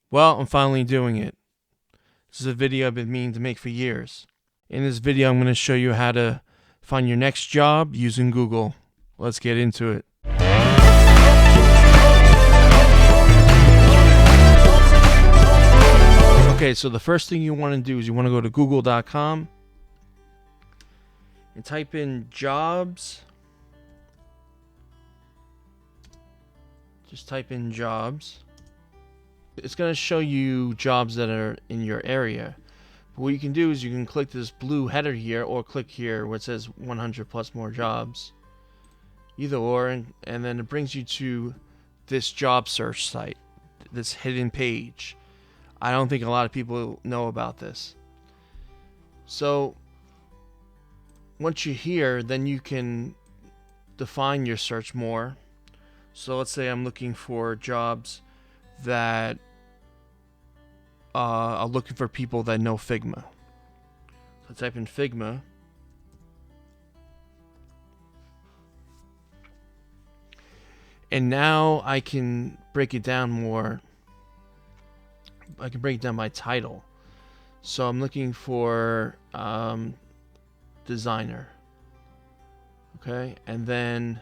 Well, I'm finally doing it. This is a video I've been meaning to make for years. In this video, I'm going to show you how to find your next job using Google. Let's get into it. Okay, so the first thing you want to do is you want to go to google.com and type in jobs. Just type in jobs. It's going to show you jobs that are in your area. But what you can do is you can click this blue header here, or click here where it says 100 plus more jobs. Either or, and then it brings you to this job search site, this hidden page. I don't think a lot of people know about this. So once you're here, then you can define your search more. So let's say I'm looking for jobs that are looking for people that know Figma. So type in Figma. And now I can break it down more. I can break it down by title. So I'm looking for designer. Okay, and then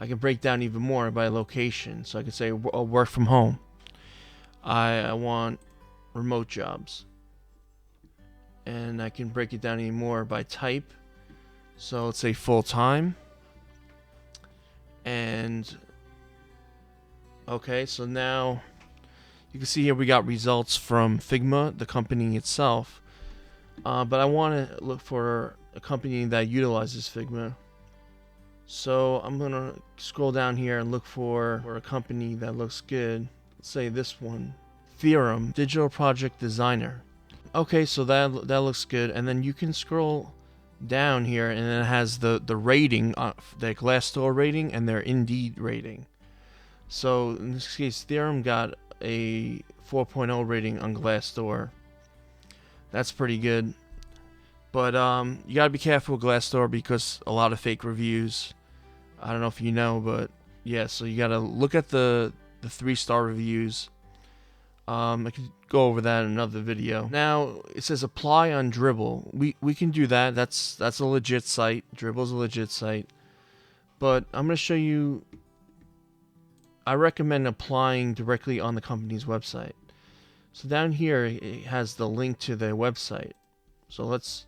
I can break down even more by location. So I can say work from home. I want remote jobs. And I can break it down even more by type. So let's say full-time. And okay, so now you can see here we got results from Figma, the company itself. But I want to look for a company that utilizes Figma. So I'm going to scroll down here and look for a company that looks good. Let's say this one. Theorem, Digital Project Designer. Okay, so that looks good. And then you can scroll down here and it has the rating, the Glassdoor rating and their Indeed rating. So in this case, Theorem got a 4.0 rating on Glassdoor. That's pretty good. But you gotta be careful with Glassdoor because a lot of fake reviews. I don't know if you know, but yeah, so you gotta look at the 3-star reviews. I could go over that in another video. Now it says apply on Dribble. We can do that. That's a legit site. Dribble's a legit site. But I'm gonna show you. I recommend applying directly on the company's website. So down here it has the link to their website. So let's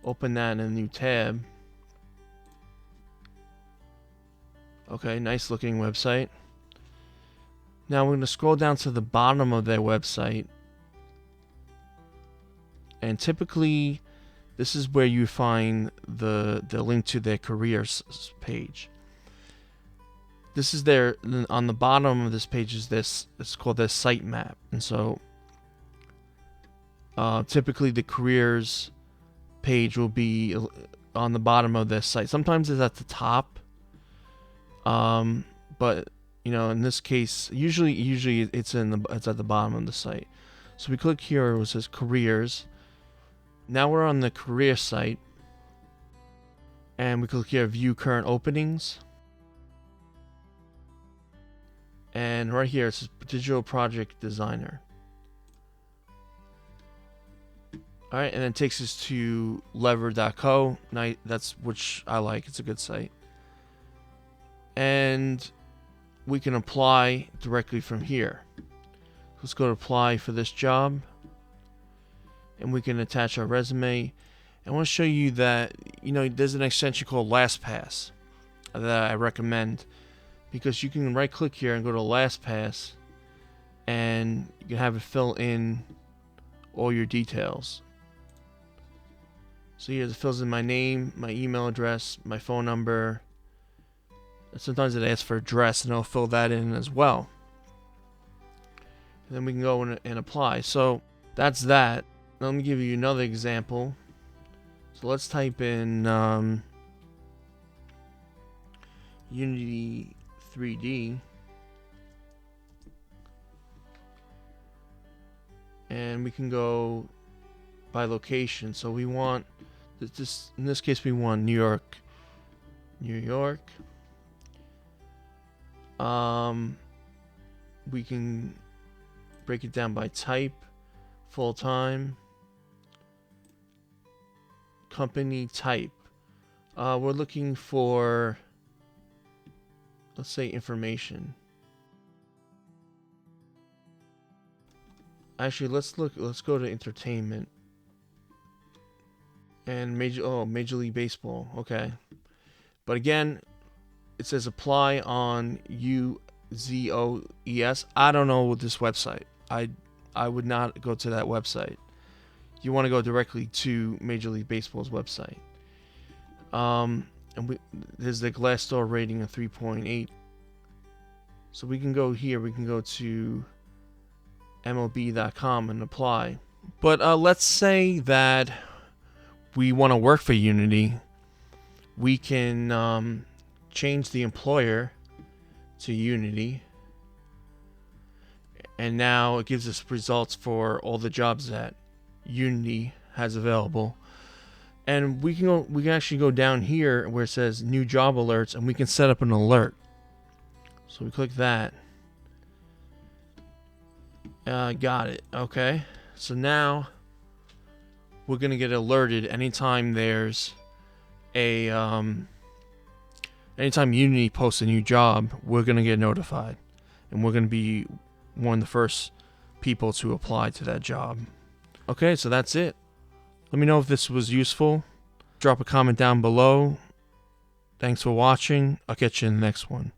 open that in a new tab. Okay, nice looking website. Now we're going to scroll down to the bottom of their website. And typically this is where you find the link to their careers page. This is their, on the bottom of this page is this, it's called their site map. And so typically the careers page will be on the bottom of this site. Sometimes it's at the top. But you know, in this case, usually it's at the bottom of the site. So we click here where it says careers. Now we're on the career site. And we click here view current openings. And right here it says digital project designer. Alright, and then it takes us to lever.co. That's which I like. It's a good site. And we can apply directly from here. Let's go to apply for this job. And we can attach our resume. I want to show you that, you know, there's an extension called LastPass that I recommend. Because you can right click here and go to LastPass. And you can have it fill in all your details. So here it fills in my name, my email address, my phone number. Sometimes it asks for address, and I'll fill that in as well. And then we can go and apply. So that's that. Now let me give you another example. So let's type in Unity 3D. And we can go by location. So we want this, in this case we want New York. New York. We can break it down by type, full-time, company type. We're looking for, let's say, information. Actually, let's go to entertainment. And Major League Baseball. Okay. But again, it says apply on UZOES. I don't know this website. I would not go to that website. You want to go directly to Major League Baseball's website. There's the Glassdoor rating of 3.8. So we can go here. We can go to MLB.com and apply. But let's say that we want to work for Unity. We can change the employer to Unity. And now it gives us results for all the jobs that Unity has available. And we can actually go down here where it says new job alerts, and we can set up an alert. So we click that. Got it. Okay. So now we're gonna get alerted anytime there's a anytime Unity posts a new job. We're gonna get notified, and we're gonna be one of the first people to apply to that job. Okay, so that's it. Let me know if this was useful. Drop a comment down below. Thanks for watching. I'll catch you in the next one.